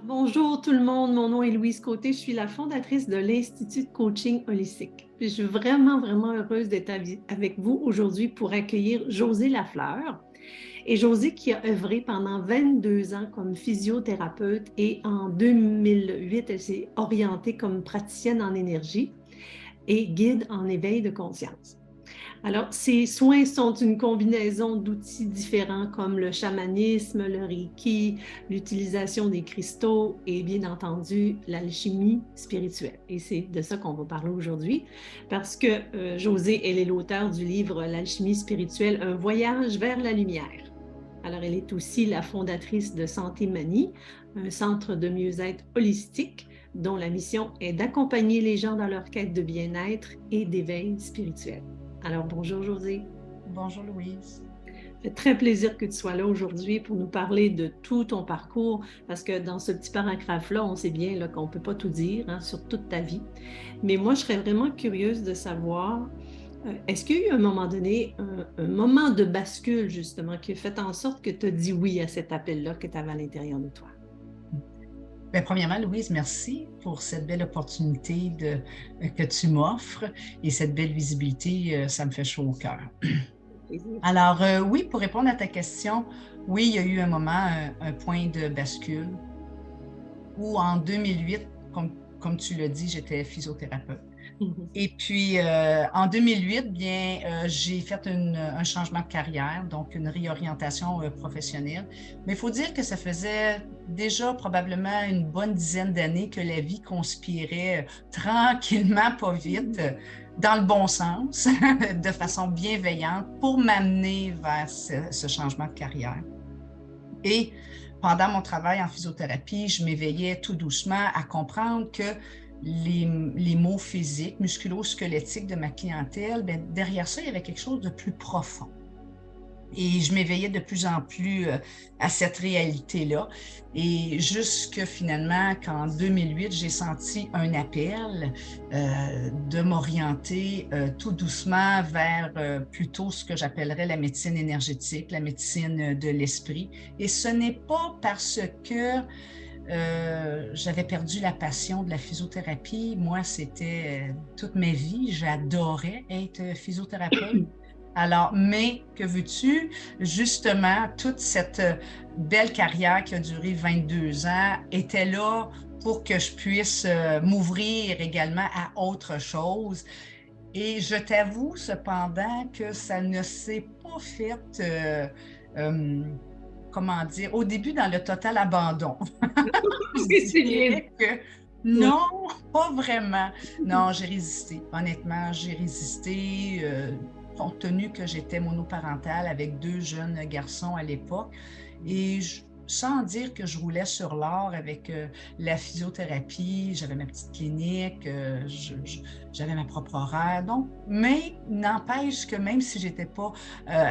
Bonjour tout le monde, mon nom est Louise Côté, je suis la fondatrice de l'Institut de coaching holistique. Puis je suis vraiment heureuse d'être avec vous aujourd'hui pour accueillir Josée Lafleur. Et Josée qui a œuvré pendant 22 ans comme physiothérapeute et en 2008, elle s'est orientée comme praticienne en énergie et guide en éveil de conscience. Alors, ces soins sont une combinaison d'outils différents comme le chamanisme, le reiki, l'utilisation des cristaux et bien entendu l'alchimie spirituelle. Et c'est de ça qu'on va parler aujourd'hui parce que Josée, elle est l'auteure du livre L'alchimie spirituelle, un voyage vers la lumière. Alors, elle est aussi la fondatrice de Santé Manie, un centre de mieux-être holistique dont la mission est d'accompagner les gens dans leur quête de bien-être et d'éveil spirituel. Alors, bonjour Josée. Bonjour Louise. Ça fait très plaisir que tu sois là aujourd'hui pour nous parler de tout ton parcours, parce que dans ce petit paragraphe-là, on sait bien là, qu'on ne peut pas tout dire sur toute ta vie. Mais moi, je serais vraiment curieuse de savoir, est-ce qu'il y a eu un moment donné, un moment de bascule justement, qui a fait en sorte que tu as dit oui à cet appel-là que tu avais à l'intérieur de toi? Bien, premièrement, Louise, merci pour cette belle opportunité que tu m'offres et cette belle visibilité, ça me fait chaud au cœur. Alors, oui, pour répondre à ta question, oui, il y a eu un moment, un point de bascule où en 2008, comme tu l'as dit, j'étais physiothérapeute. Mhm. Et puis, en 2008, bien, j'ai fait un changement de carrière, donc une réorientation professionnelle. Mais il faut dire que ça faisait déjà probablement une bonne dizaine d'années que la vie conspirait tranquillement, pas vite, dans le bon sens, de façon bienveillante, pour m'amener vers ce changement de carrière. Et pendant mon travail en physiothérapie, je m'éveillais tout doucement à comprendre que les maux physiques, musculo-squelettiques de ma clientèle, bien, derrière ça, il y avait quelque chose de plus profond. Et je m'éveillais de plus en plus à cette réalité-là. Et jusque finalement, qu'en 2008, j'ai senti un appel de m'orienter tout doucement vers plutôt ce que j'appellerais la médecine énergétique, la médecine de l'esprit. Et ce n'est pas parce que j'avais perdu la passion de la physiothérapie. Moi, c'était toute ma vie. J'adorais être physiothérapeute. Alors, mais que veux-tu? Justement, toute cette belle carrière qui a duré 22 ans était là pour que je puisse m'ouvrir également à autre chose. Et je t'avoue cependant que ça ne s'est pas fait, euh, comment dire, au début dans le total abandon. Je C'est bien. dirais que Oui. non, pas vraiment. Non, j'ai résisté. Honnêtement, j'ai résisté, compte tenu que j'étais monoparentale avec deux jeunes garçons à l'époque. Et sans dire que je roulais sur l'or avec la physiothérapie, j'avais ma petite clinique, j'avais ma propre horaire. Donc, mais n'empêche que même si j'étais pas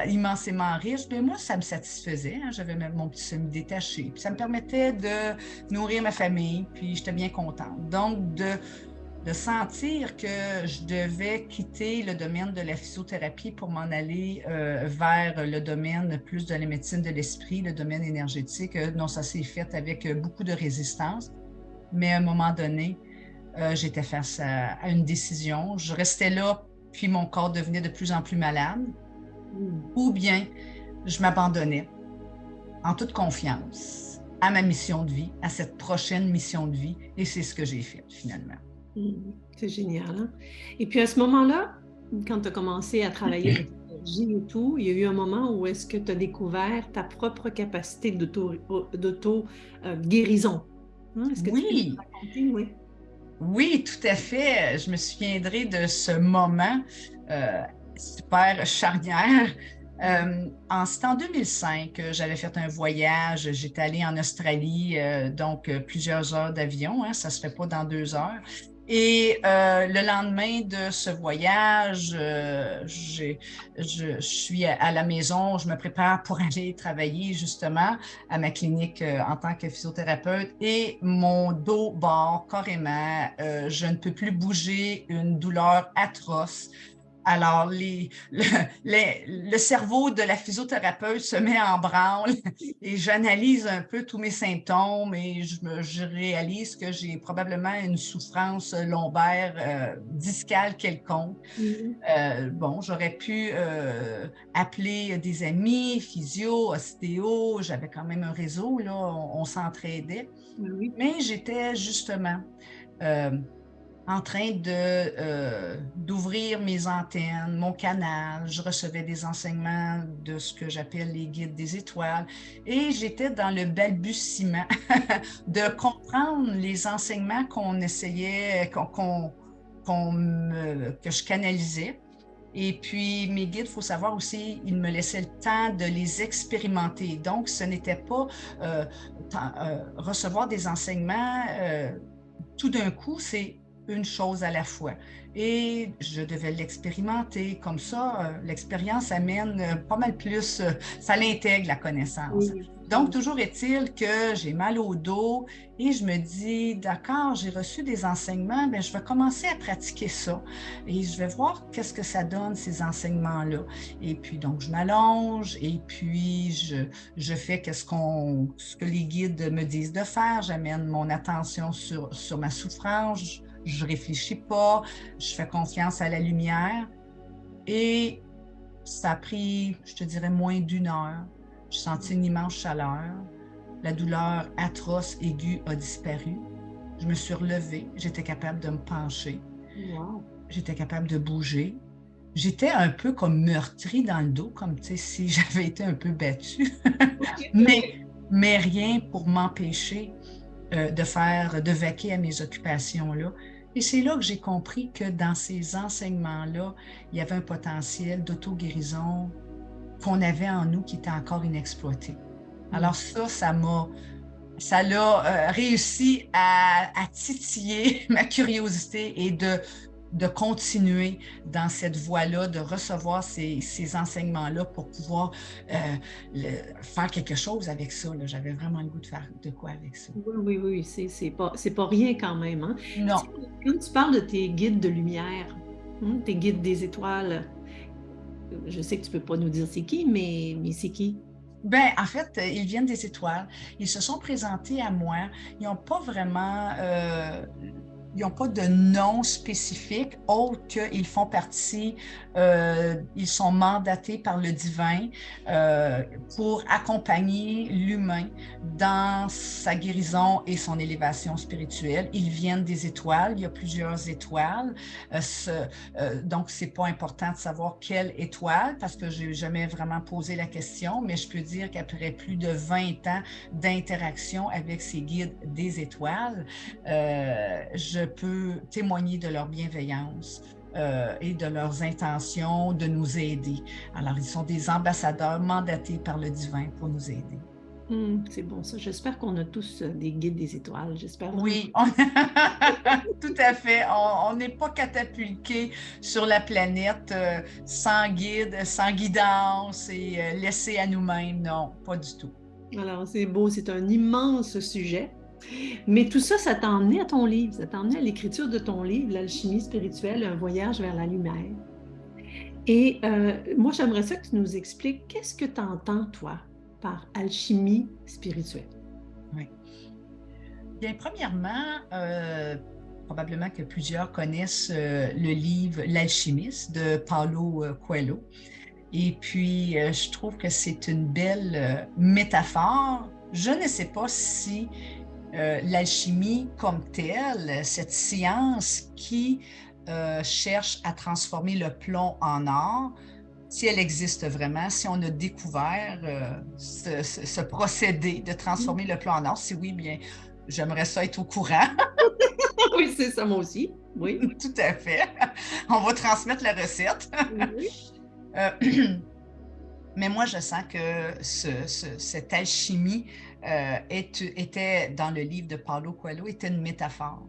immensément riche, bien moi, ça me satisfaisait, hein. J'avais même mon petit semi-détaché. Puis ça me permettait de nourrir ma famille, puis j'étais bien contente. Donc, de sentir que je devais quitter le domaine de la physiothérapie pour m'en aller vers le domaine plus de la médecine de l'esprit, le domaine énergétique. Non, ça s'est fait avec beaucoup de résistance, mais à un moment donné, j'étais face à une décision. Je restais là, puis mon corps devenait de plus en plus malade, ou bien je m'abandonnais en toute confiance à ma mission de vie, à cette prochaine mission de vie, et c'est ce que j'ai fait finalement. C'est génial, hein? Et puis à ce moment-là, quand tu as commencé à travailler avec l'énergie et tout, il y a eu un moment où est-ce que tu as découvert ta propre capacité d'auto-guérison. Est-ce que tu peux nous Oui, raconter? Oui. oui, tout à fait. Je me souviendrai de ce moment euh, super charnière. C'était en 2005, j'avais fait un voyage, j'étais allée en Australie, donc plusieurs heures d'avion, hein, ça ne se fait pas dans 2 heures. Et le lendemain de ce voyage, je suis à la maison, je me prépare pour aller travailler justement à ma clinique en tant que physiothérapeute et mon dos barre carrément, je ne peux plus bouger, une douleur atroce. Alors, le cerveau de la physiothérapeute se met en branle et j'analyse un peu tous mes symptômes et je réalise que j'ai probablement une souffrance lombaire discale quelconque. Bon, j'aurais pu appeler des amis, physio, ostéo, j'avais quand même un réseau, là, on s'entraidait. Oui. Mais j'étais justement en train d'ouvrir mes antennes, mon canal. Je recevais des enseignements de ce que j'appelle les guides des étoiles et j'étais dans le balbutiement de comprendre les enseignements qu'on essayait, que je canalisais. Et puis, mes guides, il faut savoir aussi, ils me laissaient le temps de les expérimenter. Donc, ce n'était pas recevoir des enseignements tout d'un coup, c'est une chose à la fois. Et je devais l'expérimenter. Comme ça, l'expérience amène pas mal plus, ça l'intègre la connaissance. Oui. Donc, toujours est-il que j'ai mal au dos et je me dis, d'accord, j'ai reçu des enseignements, bien, je vais commencer à pratiquer ça et je vais voir qu'est-ce que ça donne, ces enseignements-là. Et puis, donc, je m'allonge et puis je fais ce que les guides me disent de faire. J'amène mon attention sur ma souffrance. Je réfléchis pas. Je fais confiance à la lumière. Et ça a pris, je te dirais, moins d'une heure. J'ai senti une immense chaleur. La douleur atroce, aiguë a disparu. Je me suis relevée. J'étais capable de me pencher. Wow. J'étais capable de bouger. J'étais un peu comme meurtrie dans le dos, comme si j'avais été un peu battue, mais rien pour m'empêcher de vaquer à mes occupations-là. Et c'est là que j'ai compris que dans ces enseignements-là, il y avait un potentiel d'auto-guérison qu'on avait en nous qui était encore inexploité. Alors ça l'a réussi à titiller ma curiosité et de continuer dans cette voie-là, de recevoir ces enseignements-là pour pouvoir faire quelque chose avec ça. J'avais vraiment le goût de faire de quoi avec ça. Oui, c'est pas rien quand même, hein? Tu sais, Non. quand tu parles de tes guides de lumière, tes guides des étoiles, je sais que tu peux pas nous dire c'est qui, mais c'est qui? Ben, en fait, ils viennent des étoiles. Ils se sont présentés à moi. Ils n'ont pas vraiment, ils n'ont pas de nom spécifique, autre qu'ils font partie, ils sont mandatés par le divin euh, pour accompagner l'humain dans sa guérison et son élévation spirituelle. Ils viennent des étoiles. Il y a plusieurs étoiles. Donc, c'est pas important de savoir quelle étoile parce que j'ai jamais vraiment posé la question, mais je peux dire qu'après plus de 20 ans d'interaction avec ces guides des étoiles, je peux témoigner de leur bienveillance. Et de leurs intentions de nous aider. Alors, ils sont des ambassadeurs mandatés par le divin pour nous aider. C'est bon ça. J'espère qu'on a tous des guides des étoiles. J'espère vraiment. Oui, tout à fait. On n'est pas catapulté sur la planète sans guide, sans guidance et laissé à nous-mêmes. Non, pas du tout. Alors, c'est beau, c'est un immense sujet. Mais tout ça, ça t'a emmené à ton livre, ça t'a emmené à l'écriture de ton livre, L'alchimie spirituelle, un voyage vers la lumière. Et moi, j'aimerais ça que tu nous expliques qu'est-ce que tu entends, toi, par alchimie spirituelle. Oui. Bien, premièrement, probablement que plusieurs connaissent le livre L'alchimiste de Paulo Coelho. Et puis, je trouve que c'est une belle métaphore. Je ne sais pas si l'alchimie comme telle, cette science qui cherche à transformer le plomb en or, si elle existe vraiment, si on a découvert ce procédé de transformer le plomb en or, si oui, bien, j'aimerais ça être au courant. Oui, c'est ça, moi aussi. Oui. Tout à fait. On va transmettre la recette. Oui. Euh, Mais moi, je sens que cette alchimie était dans le livre de Paulo Coelho, était une métaphore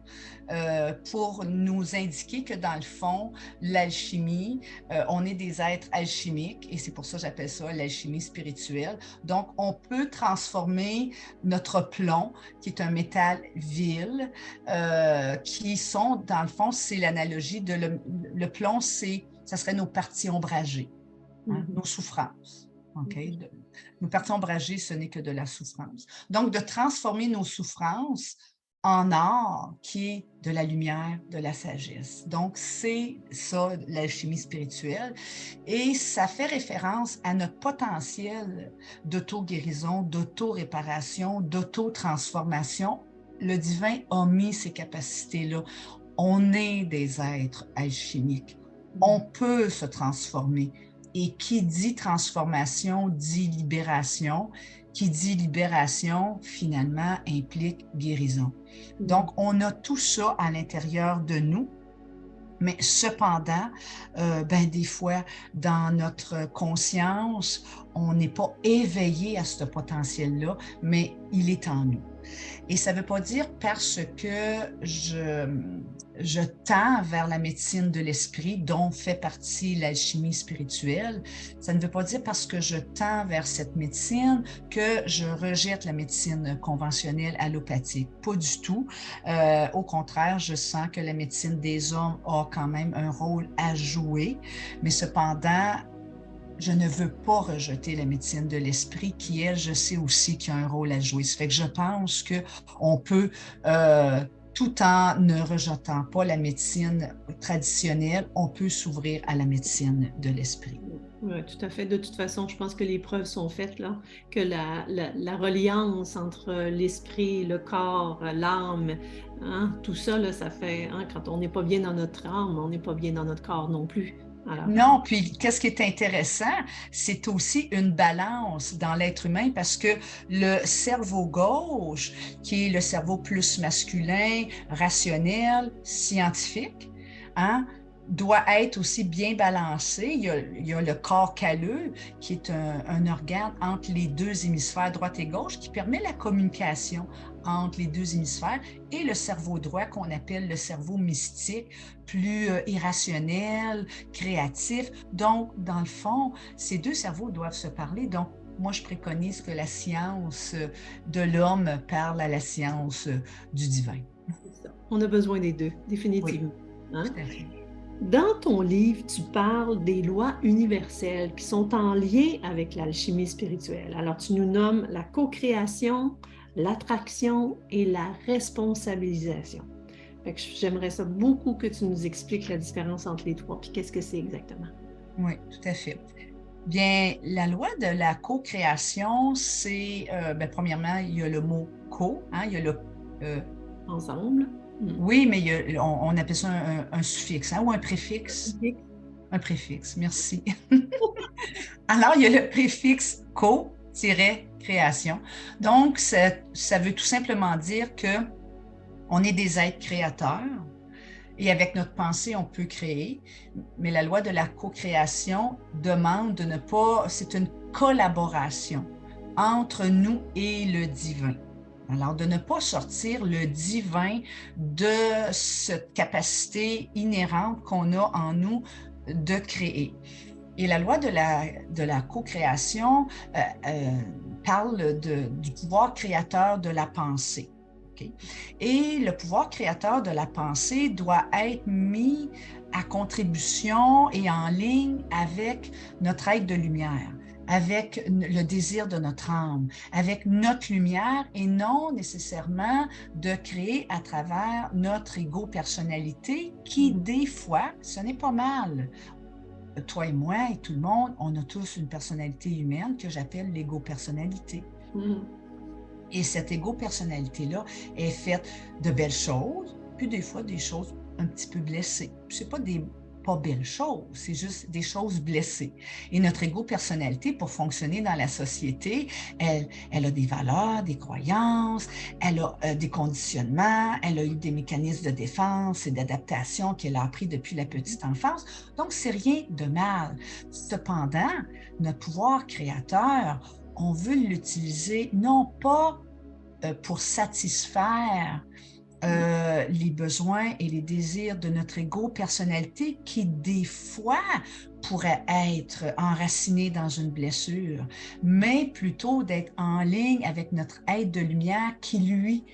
pour nous indiquer que dans le fond, l'alchimie, on est des êtres alchimiques et c'est pour ça que j'appelle ça l'alchimie spirituelle. Donc, on peut transformer notre plomb, qui est un métal vil, qui sont, dans le fond, c'est l'analogie de le plomb, c'est ça serait nos parties ombragées, hein, nos souffrances. Okay? Nos parties ombragées, ce n'est que de la souffrance. Donc, de transformer nos souffrances en or qui est de la lumière, de la sagesse. Donc, c'est ça, l'alchimie spirituelle. Et ça fait référence à notre potentiel d'auto-guérison, d'auto-réparation, d'auto-transformation. Le divin a mis ces capacités-là. On est des êtres alchimiques. On peut se transformer. Et qui dit transformation dit libération. Qui dit libération, finalement, implique guérison. Donc, on a tout ça à l'intérieur de nous, mais cependant, des fois, dans notre conscience, on n'est pas éveillé à ce potentiel-là, mais il est en nous. Et ça ne veut pas dire parce que je tends vers la médecine de l'esprit, dont fait partie l'alchimie spirituelle. Ça ne veut pas dire parce que je tends vers cette médecine que je rejette la médecine conventionnelle allopathique. Pas du tout. Au contraire, je sens que la médecine des hommes a quand même un rôle à jouer, mais cependant, je ne veux pas rejeter la médecine de l'esprit qui, elle, je sais aussi qu'il y a un rôle à jouer. Ça fait que je pense qu'on peut, tout en ne rejetant pas la médecine traditionnelle, on peut s'ouvrir à la médecine de l'esprit. Oui, tout à fait. De toute façon, je pense que les preuves sont faites, là, que la reliance entre l'esprit, le corps, l'âme, hein, tout ça, là, ça fait, hein, quand on n'est pas bien dans notre âme, on n'est pas bien dans notre corps non plus. Alors, non, puis qu'est-ce qui est intéressant, c'est aussi une balance dans l'être humain parce que le cerveau gauche, qui est le cerveau plus masculin, rationnel, scientifique, hein, doit être aussi bien balancé. Il y a le corps calleux, qui est un organe entre les deux hémisphères, droite et gauche, qui permet la communication entre les deux hémisphères, et le cerveau droit, qu'on appelle le cerveau mystique, plus irrationnel, créatif. Donc, dans le fond, ces deux cerveaux doivent se parler. Donc, moi, je préconise que la science de l'homme parle à la science du divin. On a besoin des deux, définitivement. Oui, hein? Tout à fait. Dans ton livre, tu parles des lois universelles qui sont en lien avec l'alchimie spirituelle. Alors, tu nous nommes la co-création, l'attraction et la responsabilisation. J'aimerais ça beaucoup que tu nous expliques la différence entre les trois, puis qu'est-ce que c'est exactement. Oui, tout à fait. Bien, la loi de la co-création, c'est, premièrement, il y a le mot co, hein, il y a le... Ensemble. Oui, mais on appelle ça un suffixe, hein, ou un préfixe. Un préfixe, merci. Alors, il y a le préfixe co-création. Donc, ça veut tout simplement dire que on est des êtres créateurs et avec notre pensée, on peut créer. Mais la loi de la co-création demande de ne pas... C'est une collaboration entre nous et le divin. Alors, de ne pas sortir le divin de cette capacité inhérente qu'on a en nous de créer. Et la loi de la co-création parle du pouvoir créateur de la pensée. Okay? Et le pouvoir créateur de la pensée doit être mis à contribution et en ligne avec notre être de lumière, avec le désir de notre âme, avec notre lumière et non nécessairement de créer à travers notre ego-personnalité qui, des fois, ce n'est pas mal. Toi et moi et tout le monde, on a tous une personnalité humaine que j'appelle l'ego-personnalité. Et cette ego-personnalité-là est faite de belles choses, puis des fois des choses un petit peu blessées. Ce n'est pas des pas belles choses, c'est juste des choses blessées. Et notre ego-personnalité, pour fonctionner dans la société, elle a des valeurs, des croyances, elle a des conditionnements, elle a eu des mécanismes de défense et d'adaptation qu'elle a appris depuis la petite enfance. Donc, c'est rien de mal. Cependant, notre pouvoir créateur, on veut l'utiliser non pas pour satisfaire les besoins et les désirs de notre ego-personnalité qui, des fois, pourraient être enracinés dans une blessure, mais plutôt d'être en ligne avec notre être de lumière qui, lui,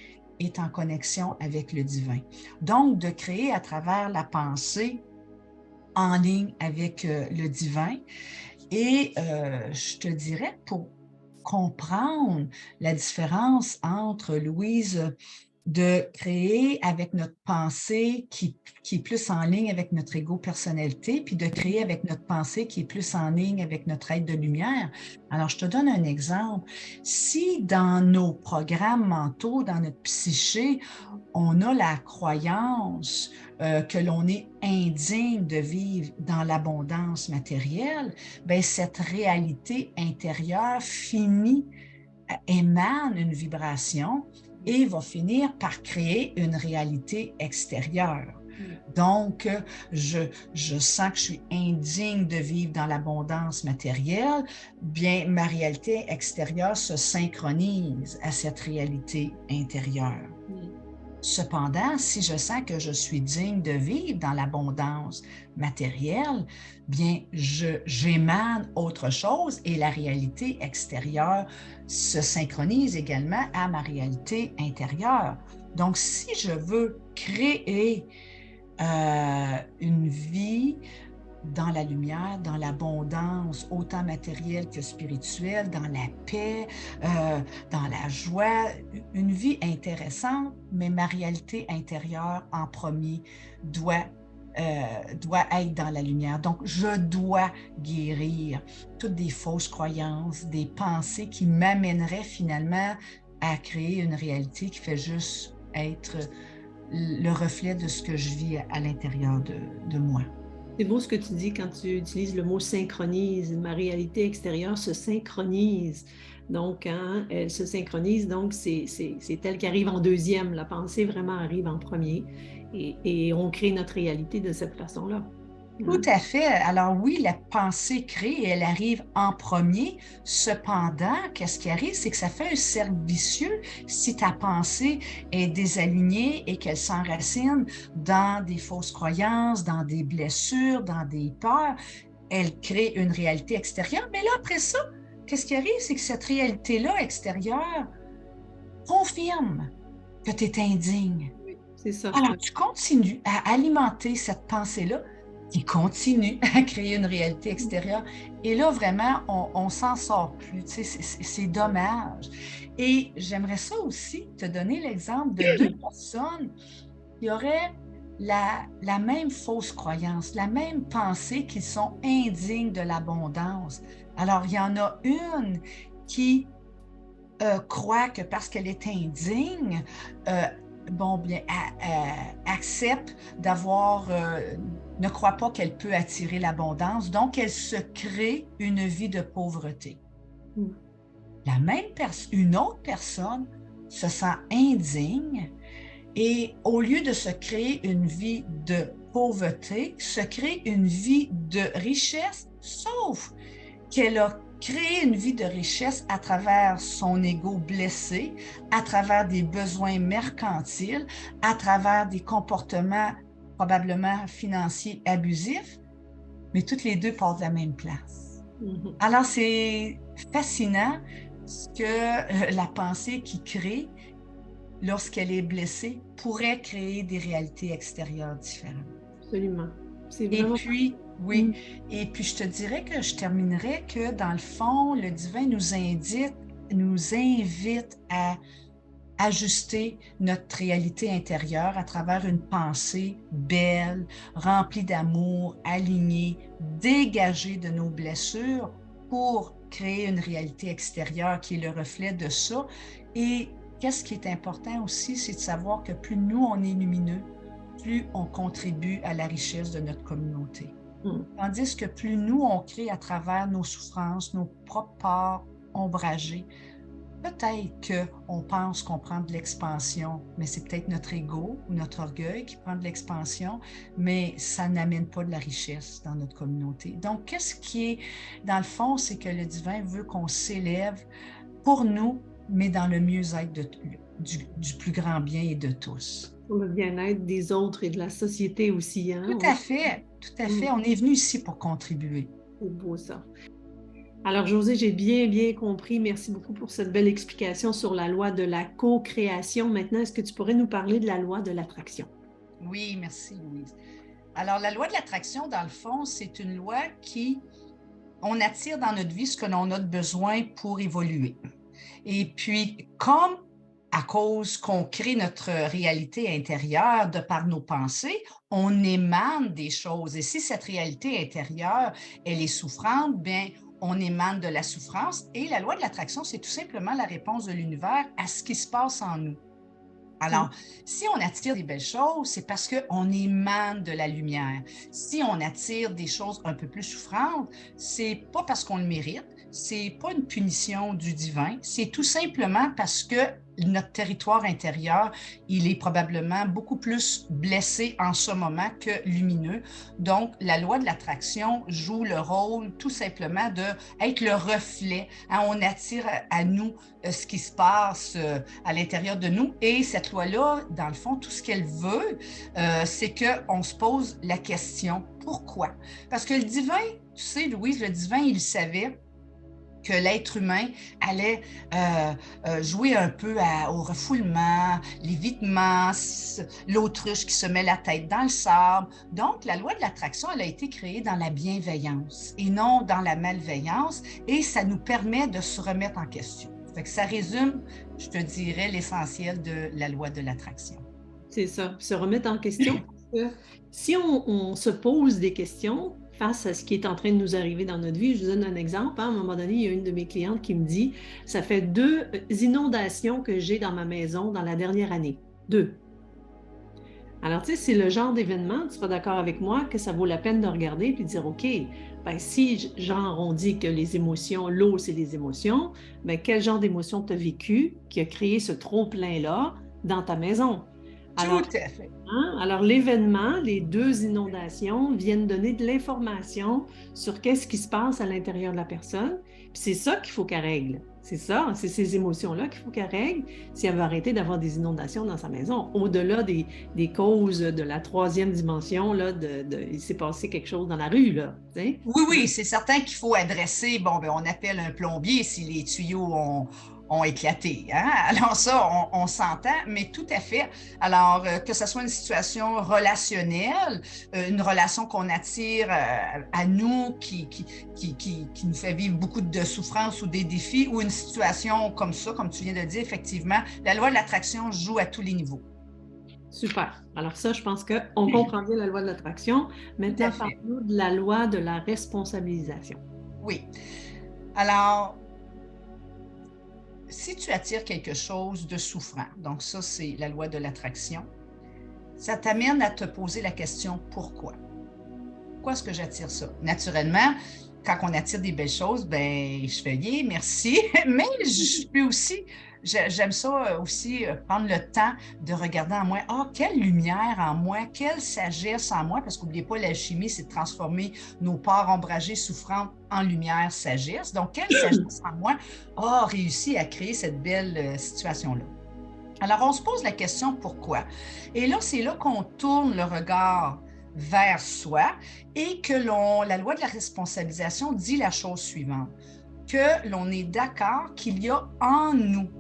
est en connexion avec le divin. Donc, de créer à travers la pensée en ligne avec le divin. Et je te dirais, pour comprendre la différence entre, Louise, de créer avec notre pensée qui est plus en ligne avec notre ego-personnalité, puis de créer avec notre pensée qui est plus en ligne avec notre être de lumière. Alors, je te donne un exemple. Si dans nos programmes mentaux, dans notre psyché, on a la croyance que l'on est indigne de vivre dans l'abondance matérielle, bien, cette réalité intérieure émane une vibration et va finir par créer une réalité extérieure. Donc, je sens que je suis indigne de vivre dans l'abondance matérielle, bien, ma réalité extérieure se synchronise à cette réalité intérieure. Cependant, si je sens que je suis digne de vivre dans l'abondance matérielle, bien, j'émane autre chose et la réalité extérieure se synchronise également à ma réalité intérieure. Donc, si je veux créer une vie dans la lumière, dans l'abondance, autant matérielle que spirituelle, dans la paix, dans la joie, une vie intéressante, mais ma réalité intérieure en premier doit être dans la lumière. Donc, je dois guérir toutes des fausses croyances, des pensées qui m'amèneraient finalement à créer une réalité qui fait juste être le reflet de ce que je vis à l'intérieur de moi. C'est beau ce que tu dis quand tu utilises le mot synchronise. Ma réalité extérieure se synchronise. Donc, hein, elle se synchronise, donc c'est elle qui arrive en deuxième. La pensée vraiment arrive en premier et on crée notre réalité de cette façon-là. Tout à fait. Alors oui, la pensée crée et elle arrive en premier. Cependant, qu'est-ce qui arrive, c'est que ça fait un cercle vicieux si ta pensée est désalignée et qu'elle s'enracine dans des fausses croyances, dans des blessures, dans des peurs. Elle crée une réalité extérieure. Mais là, après ça, qu'est-ce qui arrive, c'est que cette réalité-là extérieure confirme que tu es indigne. Oui, c'est ça. Alors, tu continues à alimenter cette pensée-là qui continue à créer une réalité extérieure. Et là, vraiment, on ne s'en sort plus. Tu sais, c'est dommage. Et j'aimerais ça aussi te donner l'exemple de deux personnes qui auraient la même fausse croyance, la même pensée qu'ils sont indignes de l'abondance. Alors, il y en a une qui croit que parce qu'elle est indigne, accepte d'avoir, ne croit pas qu'elle peut attirer l'abondance, donc elle se crée une vie de pauvreté. Une autre personne se sent indigne et au lieu de se créer une vie de pauvreté, se crée une vie de richesse, sauf qu'elle a créé une vie de richesse à travers son ego blessé, à travers des besoins mercantiles, à travers des comportements probablement financiers abusifs, mais toutes les deux partent de la même place. Alors, c'est fascinant ce que la pensée qui crée, lorsqu'elle est blessée, pourrait créer des réalités extérieures différentes. Absolument. C'est vraiment... Et puis, oui, et puis je te dirais que je terminerais que dans le fond, le divin nous invite à ajuster notre réalité intérieure à travers une pensée belle, remplie d'amour, alignée, dégagée de nos blessures pour créer une réalité extérieure qui est le reflet de ça. Et qu'est-ce qui est important aussi, c'est de savoir que plus nous, on est lumineux, plus on contribue à la richesse de notre communauté. Tandis que plus nous, on crée à travers nos souffrances, nos propres parts ombragées, peut-être qu'on pense qu'on prend de l'expansion, mais c'est peut-être notre ego ou notre orgueil qui prend de l'expansion, mais ça n'amène pas de la richesse dans notre communauté. Donc, qu'est-ce qui est, dans le fond, c'est que le divin veut qu'on s'élève pour nous, mais dans le mieux-être du plus grand bien et de tous. Pour le bien-être des autres et de la société aussi. Hein? Tout à fait, tout à fait. On est venu ici pour contribuer. C'est beau ça. Alors, Josée, j'ai bien compris. Merci beaucoup pour cette belle explication sur la loi de la co-création. Maintenant, est-ce que tu pourrais nous parler de la loi de l'attraction? Oui, merci, Louise. Alors, la loi de l'attraction, dans le fond, c'est une loi on attire dans notre vie ce que l'on a besoin pour évoluer. Et puis, comme à cause qu'on crée notre réalité intérieure de par nos pensées, on émane des choses. Et si cette réalité intérieure, elle est souffrante, bien, on émane de la souffrance. Et la loi de l'attraction, c'est tout simplement la réponse de l'univers à ce qui se passe en nous. Alors, si on attire des belles choses, c'est parce qu'on émane de la lumière. Si on attire des choses un peu plus souffrantes, c'est pas parce qu'on le mérite, c'est pas une punition du divin, c'est tout simplement parce que notre territoire intérieur, il est probablement beaucoup plus blessé en ce moment que lumineux. Donc, la loi de l'attraction joue le rôle tout simplement d'être le reflet. Hein, on attire à nous ce qui se passe à l'intérieur de nous. Et cette loi-là, dans le fond, tout ce qu'elle veut, c'est qu'on se pose la question, pourquoi? Parce que le divin, tu sais, Louise, le divin, il savait que l'être humain allait jouer un peu au refoulement, l'évitement, l'autruche qui se met la tête dans le sable. Donc, la loi de l'attraction, elle a été créée dans la bienveillance et non dans la malveillance, et ça nous permet de se remettre en question. Fait que ça résume, je te dirais, l'essentiel de la loi de l'attraction. C'est ça, se remettre en question. Parce que si on se pose des questions face à ce qui est en train de nous arriver dans notre vie, je vous donne un exemple. Hein, à un moment donné, il y a une de mes clientes qui me dit, ça fait 2 inondations que j'ai dans ma maison dans la dernière année. 2. Alors, tu sais, c'est le genre d'événement, tu seras d'accord avec moi, que ça vaut la peine de regarder et de dire, OK, ben, si genre on dit que les émotions, l'eau, c'est les émotions, ben, quel genre d'émotion tu as vécu qui a créé ce trop-plein-là dans ta maison? Alors, Tout à fait. hein, alors l'événement, les 2 inondations viennent donner de l'information sur qu'est-ce qui se passe à l'intérieur de la personne. Puis c'est ça qu'il faut qu'elle règle. C'est ça, c'est ces émotions-là qu'il faut qu'elle règle si elle veut arrêter d'avoir des inondations dans sa maison. Au-delà des causes de la 3e dimension, là, il s'est passé quelque chose dans la rue, là. Oui, oui, c'est certain qu'il faut adresser, bon, ben, on appelle un plombier si les tuyaux ont éclaté. Hein? Alors ça, on s'entend, mais tout à fait. Alors, que ce soit une situation relationnelle, une relation qu'on attire à nous, qui nous fait vivre beaucoup de souffrance ou des défis, ou une situation comme ça, comme tu viens de dire, effectivement, la loi de l'attraction joue à tous les niveaux. Super. Alors ça, je pense qu'on comprend bien la loi de l'attraction. Maintenant, parlons de la loi de la responsabilisation. Oui. Alors, si tu attires quelque chose de souffrant, donc ça, c'est la loi de l'attraction, ça t'amène à te poser la question « Pourquoi? Pourquoi est-ce que j'attire ça? » Naturellement, quand on attire des belles choses, ben je fais « Yeah, merci », mais je peux aussi, j'aime ça aussi, prendre le temps de regarder en moi « Ah, quelle lumière en moi, quelle sagesse en moi », parce qu'oubliez pas, l'alchimie, c'est de transformer nos parts ombragées, souffrantes en lumière, sagesse. Donc, quelle sagesse en moi a réussi à créer cette belle situation-là? Alors, on se pose la question « Pourquoi? » Et là, c'est là qu'on tourne le regard vers soi et que la loi de la responsabilisation dit la chose suivante, que l'on est d'accord qu'il y a en nous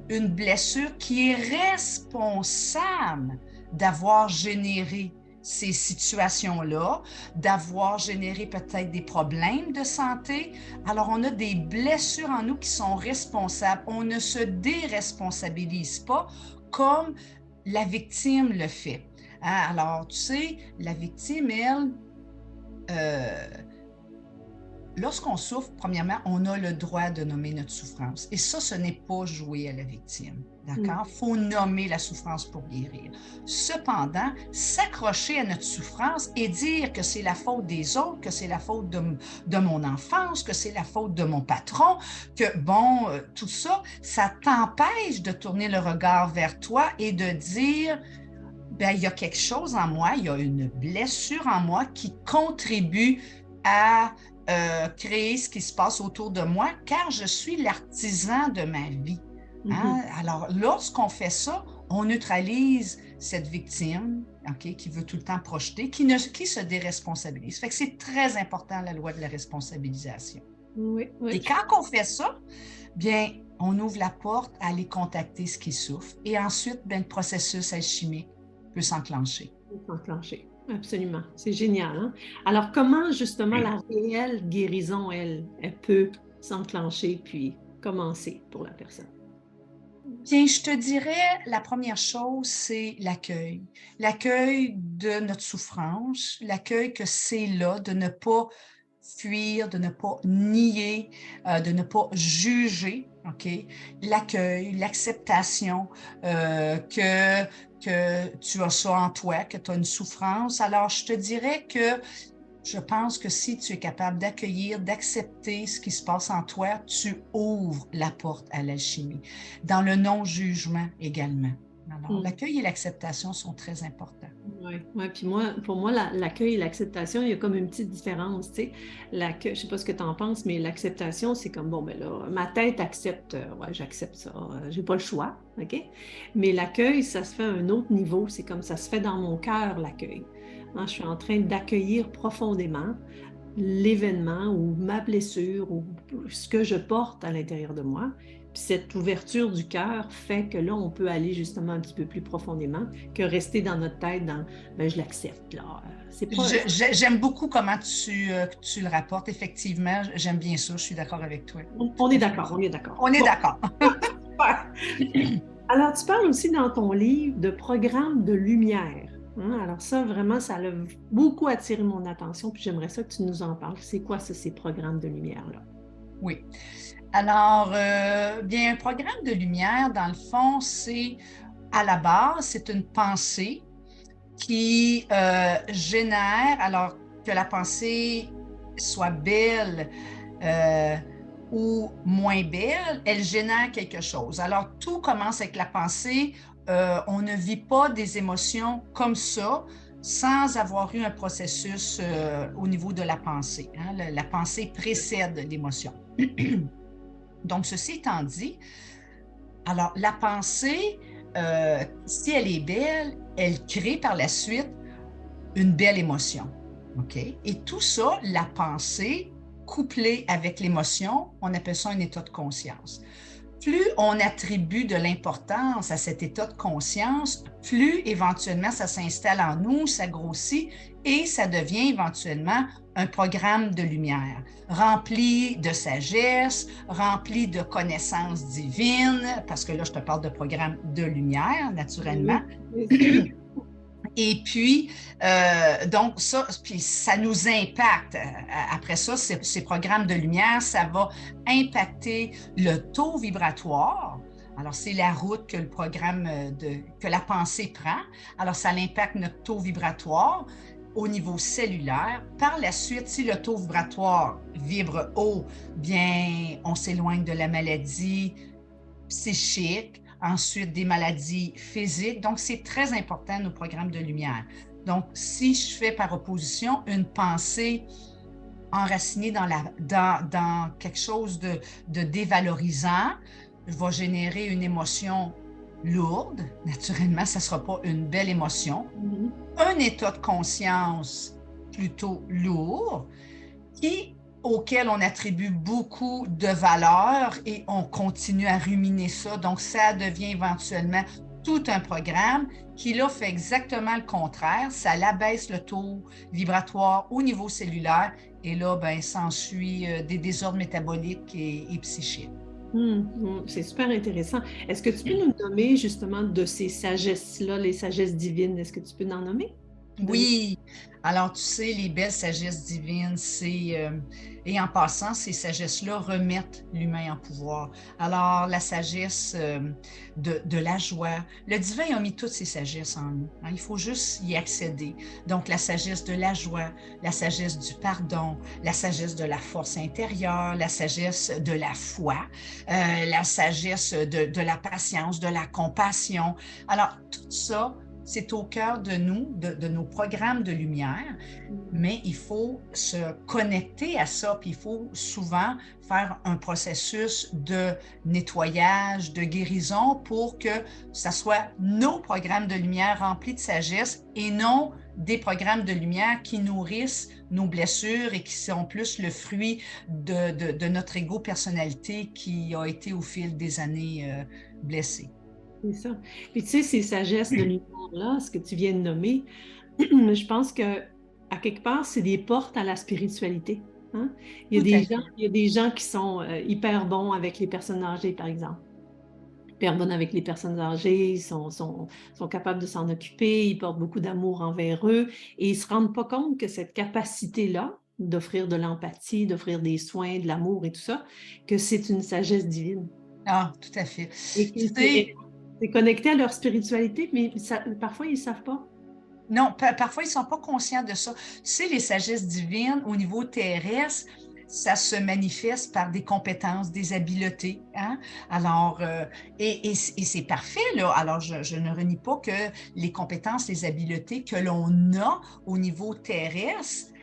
une blessure qui est responsable d'avoir généré ces situations-là, d'avoir généré peut-être des problèmes de santé. Alors, on a des blessures en nous qui sont responsables. On ne se déresponsabilise pas comme la victime le fait. Hein? Alors, tu sais, la victime, elle, lorsqu'on souffre, premièrement, on a le droit de nommer notre souffrance. Et ça, ce n'est pas jouer à la victime. D'accord? Il faut nommer la souffrance pour guérir. Cependant, s'accrocher à notre souffrance et dire que c'est la faute des autres, que c'est la faute de mon enfance, que c'est la faute de mon patron, que bon, tout ça, ça t'empêche de tourner le regard vers toi et de dire, ben, il y a quelque chose en moi, il y a une blessure en moi qui contribue à créer ce qui se passe autour de moi, car je suis l'artisan de ma vie. Hein? Alors, lorsqu'on fait ça, on neutralise cette victime, okay, qui veut tout le temps projeter, qui se déresponsabilise. Fait que c'est très important, la loi de la responsabilisation. Oui, oui. Et quand on fait ça, bien, on ouvre la porte à aller contacter ce qui souffre. Et ensuite, bien, le processus alchimique peut s'enclencher. Absolument. C'est génial, hein? Alors, comment justement la réelle guérison, elle peut s'enclencher puis commencer pour la personne? Bien, je te dirais, la première chose, c'est l'accueil. L'accueil de notre souffrance, l'accueil que c'est là, de ne pas fuir, de ne pas nier, de ne pas juger, OK? L'accueil, l'acceptation que tu as ça en toi, que tu as une souffrance. Alors, je te dirais que je pense que si tu es capable d'accueillir, d'accepter ce qui se passe en toi, tu ouvres la porte à l'alchimie. Dans le non-jugement également. Alors, Mm. l'accueil et l'acceptation sont très importants. Oui, ouais. Puis moi, pour moi, l'accueil et l'acceptation, il y a comme une petite différence, tu sais. L'accueil, je sais pas ce que tu en penses, mais l'acceptation, c'est comme, bon, ben là, ma tête accepte, ouais, j'accepte ça, j'ai pas le choix, OK? Mais l'accueil, ça se fait à un autre niveau, c'est comme ça se fait dans mon cœur, l'accueil. Hein, je suis en train d'accueillir profondément l'événement ou ma blessure ou ce que je porte à l'intérieur de moi. Puis cette ouverture du cœur fait que là, on peut aller justement un petit peu plus profondément que rester dans notre tête dans ben, je l'accepte là. C'est pas. J'aime beaucoup comment tu le rapportes. Effectivement, j'aime bien ça. Je suis d'accord avec toi. On est d'accord, on est d'accord. On est Bon, d'accord. alors, tu parles aussi dans ton livre de programme de lumière. Hein? Alors ça, vraiment, ça a beaucoup attiré mon attention, puis j'aimerais ça que tu nous en parles. C'est quoi ça, ces programmes de lumière-là? Oui. Alors, bien, un programme de lumière, dans le fond, c'est à la base, c'est une pensée qui génère, alors que la pensée soit belle ou moins belle, elle génère quelque chose. Alors, tout commence avec la pensée. On ne vit pas des émotions comme ça sans avoir eu un processus au niveau de la pensée. Hein. La pensée précède l'émotion. Donc, ceci étant dit, alors la pensée, si elle est belle, elle crée par la suite une belle émotion. OK? Et tout ça, la pensée, couplée avec l'émotion, on appelle ça un état de conscience. Plus on attribue de l'importance à cet état de conscience, plus éventuellement ça s'installe en nous, ça grossit et ça devient éventuellement un programme de lumière, rempli de sagesse, rempli de connaissances divines, parce que là, je te parle de programme de lumière, naturellement. Oui. Et puis, donc ça, puis ça nous impacte. Après ça, ces programmes de lumière, ça va impacter le taux vibratoire. Alors, c'est la route que le programme que la pensée prend. Alors, ça impacte notre taux vibratoire au niveau cellulaire. Par la suite, si le taux vibratoire vibre haut, bien, on s'éloigne de la maladie psychique, ensuite des maladies physiques. Donc, c'est très important, nos programmes de lumière. Donc, si je fais par opposition une pensée enracinée dans quelque chose de dévalorisant, va générer une émotion lourde. Naturellement, ça ne sera pas une belle émotion. Un état de conscience plutôt lourd auquel on attribue beaucoup de valeur et on continue à ruminer ça. Donc, ça devient éventuellement tout un programme qui, là, fait exactement le contraire. Ça l'abaisse le taux vibratoire au niveau cellulaire et là, ben, s'ensuit des désordres métaboliques et psychiques. C'est super intéressant. Est-ce que tu peux nous nommer justement de ces sagesses-là, les sagesses divines? Est-ce que tu peux en nommer? Oui, alors tu sais, les belles sagesses divines, et en passant, ces sagesses-là remettent l'humain en pouvoir. Alors, la sagesse de la joie, le divin a mis toutes ces sagesses en nous. Hein, il faut juste y accéder. Donc, la sagesse de la joie, la sagesse du pardon, la sagesse de la force intérieure, la sagesse de la foi, la sagesse de la patience, de la compassion. Alors, tout ça, c'est au cœur de nous, de nos programmes de lumière, mais il faut se connecter à ça, puis il faut souvent faire un processus de nettoyage, de guérison pour que ça soit nos programmes de lumière remplis de sagesse et non des programmes de lumière qui nourrissent nos blessures et qui sont plus le fruit de notre ego-personnalité qui a été au fil des années blessée. C'est ça. Puis tu sais, ces sagesses de lumière-là, ce que tu viens de nommer, je pense que à quelque part, c'est des portes à la spiritualité. Hein? Tout à fait. Il y a des gens qui sont hyper bons avec les personnes âgées, par exemple. Hyper bonnes avec les personnes âgées, sont capables de s'en occuper, ils portent beaucoup d'amour envers eux et ils ne se rendent pas compte que cette capacité-là, d'offrir de l'empathie, d'offrir des soins, de l'amour et tout ça, que c'est une sagesse divine. Ah, tout à fait. Et Tu que sais, c'est connecté à leur spiritualité, mais parfois ils ne savent pas. non, parfois, ils ne sont pas conscients de ça. Tu sais, les sagesses divines au niveau terrestre, ça se manifeste par des compétences, des habiletés. Hein? Alors, et c'est parfait, là. Alors, je ne renie pas que les compétences, les habiletés que l'on a au niveau terrestre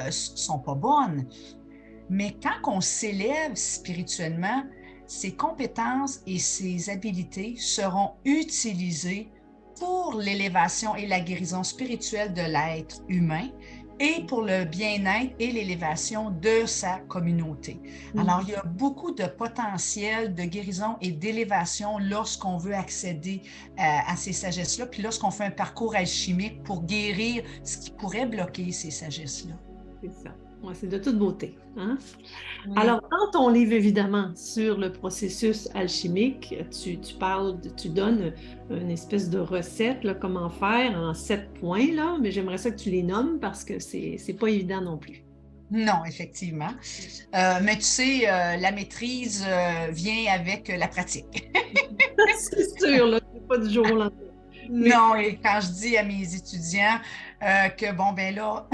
sont pas bonnes. Mais quand on s'élève spirituellement, ces compétences et ces habiletés seront utilisées pour l'élévation et la guérison spirituelle de l'être humain et pour le bien-être et l'élévation de sa communauté. Alors, il y a beaucoup de potentiel de guérison et d'élévation lorsqu'on veut accéder à ces sagesses-là, puis lorsqu'on fait un parcours alchimique pour guérir ce qui pourrait bloquer ces sagesses-là. C'est ça. Ouais, c'est de toute beauté. Hein? Oui. Alors, dans ton livre, évidemment, sur le processus alchimique, tu donnes une espèce de recette, là, comment faire en 7 points, là, mais j'aimerais ça que tu les nommes parce que c'est pas évident non plus. Non, effectivement. Mais tu sais, la maîtrise vient avec la pratique. C'est sûr, là, c'est pas du jour au lendemain. Mais Non, et quand je dis à mes étudiants que, bon, ben là,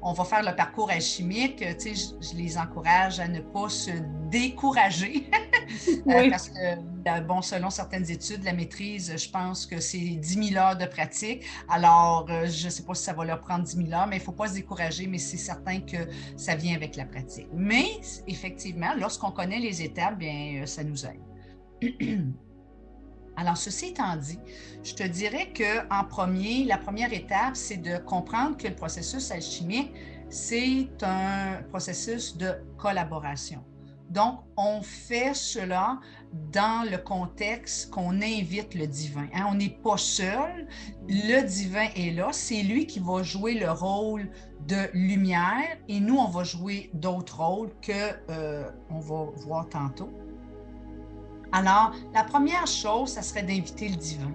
on va faire le parcours alchimique, tu sais, je les encourage à ne pas se décourager oui, parce que, bon, selon certaines études, la maîtrise, je pense que c'est 10 000 heures de pratique. Alors, je ne sais pas si ça va leur prendre 10 000 heures, mais il ne faut pas se décourager, mais c'est certain que ça vient avec la pratique. Mais, effectivement, lorsqu'on connaît les étapes, bien, ça nous aide. Alors, ceci étant dit, je te dirais qu'en premier, la première étape, c'est de comprendre que le processus alchimique, c'est un processus de collaboration. Donc, on fait cela dans le contexte qu'on invite le divin. Hein? On n'est pas seul, le divin est là, c'est lui qui va jouer le rôle de lumière et nous, on va jouer d'autres rôles qu'on va voir tantôt. Alors, la première chose, ça serait d'inviter le divin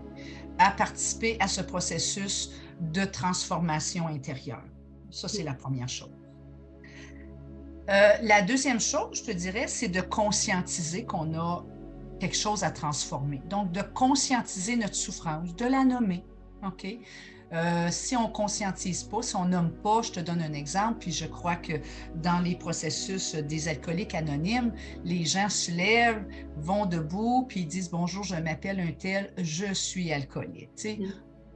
à participer à ce processus de transformation intérieure. Ça, c'est la première chose. La deuxième chose, je te dirais, c'est de conscientiser qu'on a quelque chose à transformer. Donc, de conscientiser notre souffrance, de la nommer. OK? Si on ne conscientise pas, si on ne nomme pas, je te donne un exemple, puis je crois que dans les processus des alcooliques anonymes, les gens se lèvent, vont debout, puis ils disent « Bonjour, je m'appelle un tel, je suis alcoolique. » Tu sais,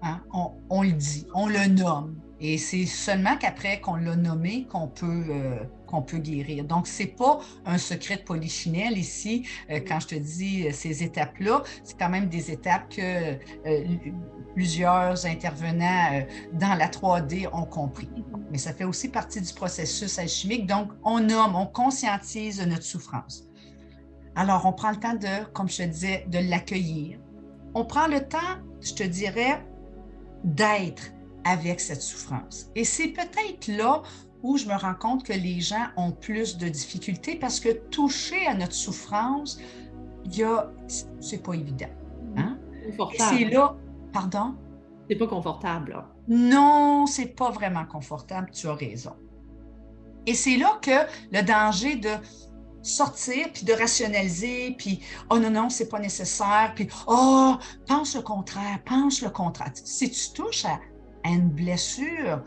hein, on le dit, on le nomme. Et c'est seulement qu'après qu'on l'a nommé qu'on peut guérir. Donc, ce n'est pas un secret de polichinelle ici. Quand je te dis ces étapes-là, c'est quand même des étapes que plusieurs intervenants dans la 3D ont compris. Mais ça fait aussi partie du processus alchimique. Donc, on nomme, on conscientise notre souffrance. Alors, on prend le temps de, comme je te disais, de l'accueillir. On prend le temps, je te dirais, d'être avec cette souffrance. Et c'est peut-être là où je me rends compte que les gens ont plus de difficultés parce que toucher à notre souffrance, c'est pas évident. Hein? Et c'est là, pardon? C'est pas confortable, là. Non, c'est pas vraiment confortable, tu as raison. Et c'est là que le danger de sortir, puis de rationaliser, puis « Oh non, non, c'est pas nécessaire », puis « Oh, pense le contraire, pense le contraire ». Si tu touches à une blessure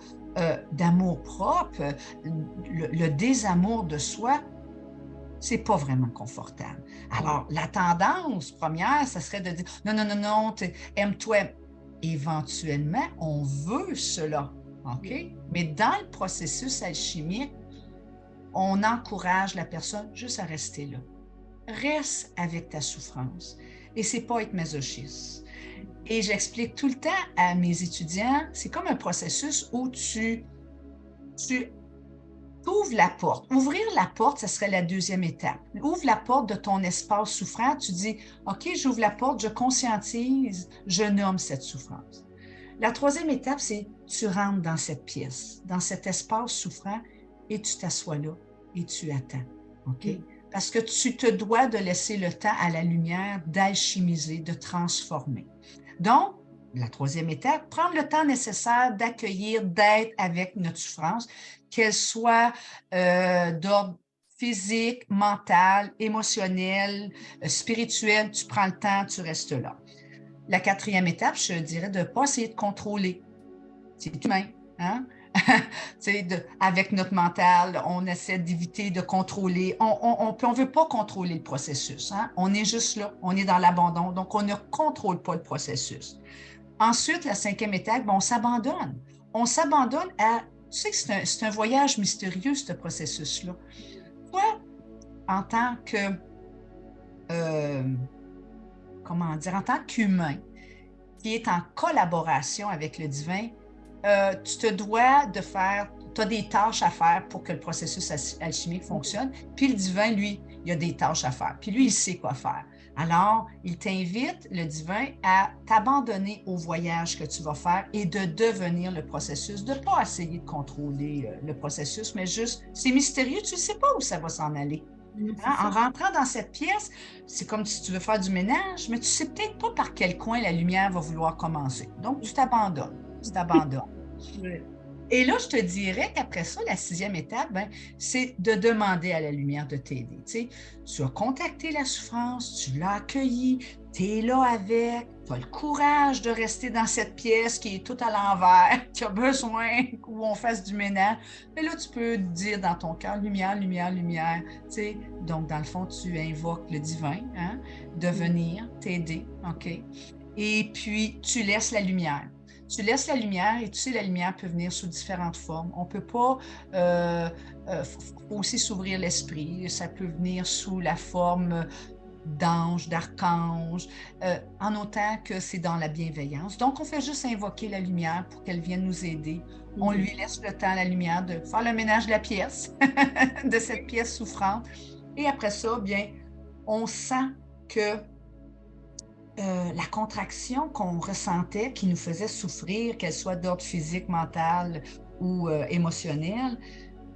d'amour-propre, le désamour de soi, c'est pas vraiment confortable. Alors, la tendance première, ça serait de dire « Non, non, non, non, aime-toi ». Éventuellement, on veut cela, OK? Mais dans le processus alchimique, on encourage la personne juste à rester là. Reste avec ta souffrance. Et c'est pas être masochiste. Et j'explique tout le temps à mes étudiants, c'est comme un processus où tu ouvres la porte. Ouvrir la porte, ça serait la deuxième étape. Ouvre la porte de ton espace souffrant. Tu dis, OK, j'ouvre la porte, je conscientise, je nomme cette souffrance. La troisième étape, c'est tu rentres dans cette pièce, dans cet espace souffrant et tu t'assois là et tu attends. OK? Parce que tu te dois de laisser le temps à la lumière d'alchimiser, de transformer. Donc, la troisième étape, prendre le temps nécessaire d'accueillir, d'être avec notre souffrance, qu'elle soit d'ordre physique, mental, émotionnel, spirituel, tu prends le temps, tu restes là. La quatrième étape, je dirais de ne pas essayer de contrôler. C'est humain, hein? Avec notre mental, on essaie d'éviter de contrôler. On ne veut pas contrôler le processus. Hein? On est juste là, on est dans l'abandon, donc on ne contrôle pas le processus. Ensuite, la cinquième étape, on s'abandonne. On s'abandonne à... Tu sais que c'est un voyage mystérieux, ce processus-là. Toi, en tant que... comment dire? En tant qu'humain qui est en collaboration avec le divin, tu te dois de faire... Tu as des tâches à faire pour que le processus alchimique fonctionne. Puis le divin, lui, il a des tâches à faire. Puis lui, il sait quoi faire. Alors, il t'invite, le divin, à t'abandonner au voyage que tu vas faire et de devenir le processus, de ne pas essayer de contrôler le processus, mais juste, c'est mystérieux, tu ne sais pas où ça va s'en aller. Hein? En rentrant dans cette pièce, c'est comme si tu veux faire du ménage, mais tu ne sais peut-être pas par quel coin la lumière va vouloir commencer. Donc, tu t'abandonnes. Tu t'abandonnes. Oui. Et là, je te dirais qu'après ça, la sixième étape, c'est de demander à la lumière de t'aider. Tu as contacté la souffrance, tu l'as accueillie, tu es là avec, tu as le courage de rester dans cette pièce qui est tout à l'envers, qui a besoin où on fasse du ménage. Mais là, tu peux dire dans ton cœur, lumière, lumière, lumière. Donc, dans le fond, tu invoques le divin, hein, de venir t'aider, OK? Et puis, tu laisses la lumière. Tu laisses la lumière et tu sais, la lumière peut venir sous différentes formes. On ne peut pas, faut aussi s'ouvrir l'esprit. Ça peut venir sous la forme d'ange, d'archange, en autant que c'est dans la bienveillance. Donc, on fait juste invoquer la lumière pour qu'elle vienne nous aider. On lui laisse le temps, la lumière, de faire le ménage de la pièce, de cette pièce souffrante. Et après ça, bien, on sent que la contraction qu'on ressentait, qui nous faisait souffrir, qu'elle soit d'ordre physique, mental ou émotionnel,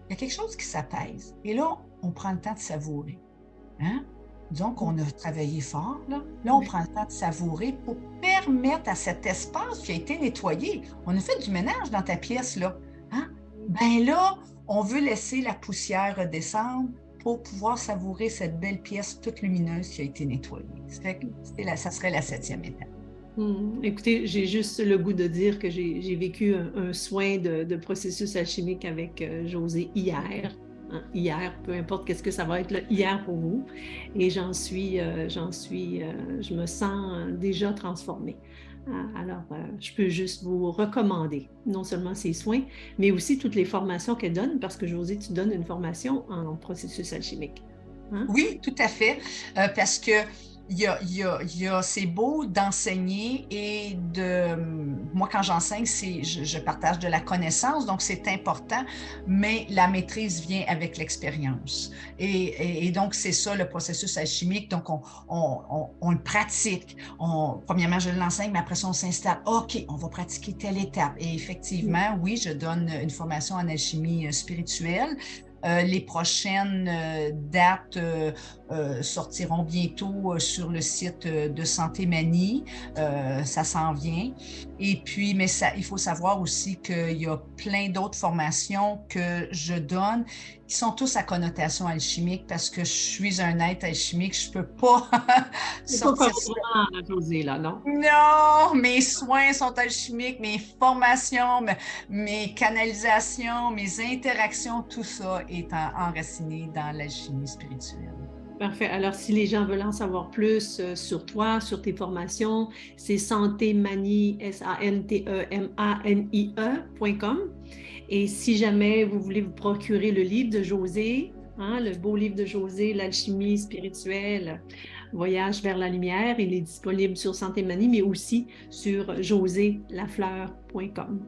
il y a quelque chose qui s'apaise. Et là, on prend le temps de savourer. Hein? Disons qu'on a travaillé fort, là on prend le temps de savourer pour permettre à cet espace qui a été nettoyé. On a fait du ménage dans ta pièce, là. Hein? Ben là, on veut laisser la poussière redescendre pour pouvoir savourer cette belle pièce toute lumineuse qui a été nettoyée. Ça serait la septième étape. Écoutez, j'ai juste le goût de dire que j'ai vécu un soin de processus alchimique avec Josée hier. Hein, hier, peu importe qu'est-ce que ça va être là, hier pour vous. Et je me sens déjà transformée. Alors, je peux juste vous recommander non seulement ces soins, mais aussi toutes les formations qu'elle donne, parce que Josée, tu donnes une formation en processus alchimique. Hein? Oui, tout à fait, parce que c'est beau d'enseigner et moi, quand j'enseigne, je partage de la connaissance, donc c'est important, mais la maîtrise vient avec l'expérience. Et donc, c'est ça le processus alchimique. Donc, on le pratique. Premièrement, je l'enseigne, mais après ça, on s'installe. OK, on va pratiquer telle étape. Et effectivement, oui, je donne une formation en alchimie spirituelle. Les prochaines dates sortiront bientôt sur le site de Santé Manie. Ça s'en vient. Et puis, mais il faut savoir aussi qu'il y a plein d'autres formations que je donne qui sont tous à connotation alchimique parce que je suis un être alchimique. Je ne peux pas sortir ça. Josée, là, non? Non, mes soins sont alchimiques, mes formations, mes canalisations, mes interactions, tout ça est enraciné dans l'alchimie spirituelle. Parfait. Alors, si les gens veulent en savoir plus sur toi, sur tes formations, c'est santémanie, santemanie.com. Et si jamais vous voulez vous procurer le livre de Josée, hein, le beau livre de Josée, l'alchimie spirituelle, Voyage vers la lumière, il est disponible sur Santé Manie, mais aussi sur joselafleur.com.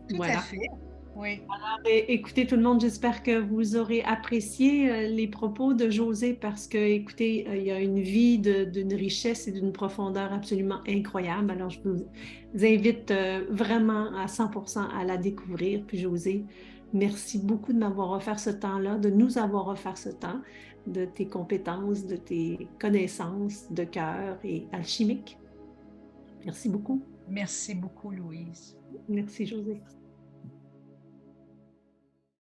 Tout à fait. Oui. Écoutez tout le monde, j'espère que vous aurez apprécié les propos de Josée parce que, écoutez, il y a une vie d'une richesse et d'une profondeur absolument incroyable. Alors, je vous invite vraiment à 100% à la découvrir. Puis, Josée, merci beaucoup de m'avoir offert ce temps-là, de nous avoir offert ce temps, de tes compétences, de tes connaissances de cœur et alchimiques. Merci beaucoup. Merci beaucoup, Louise. Merci, Josée.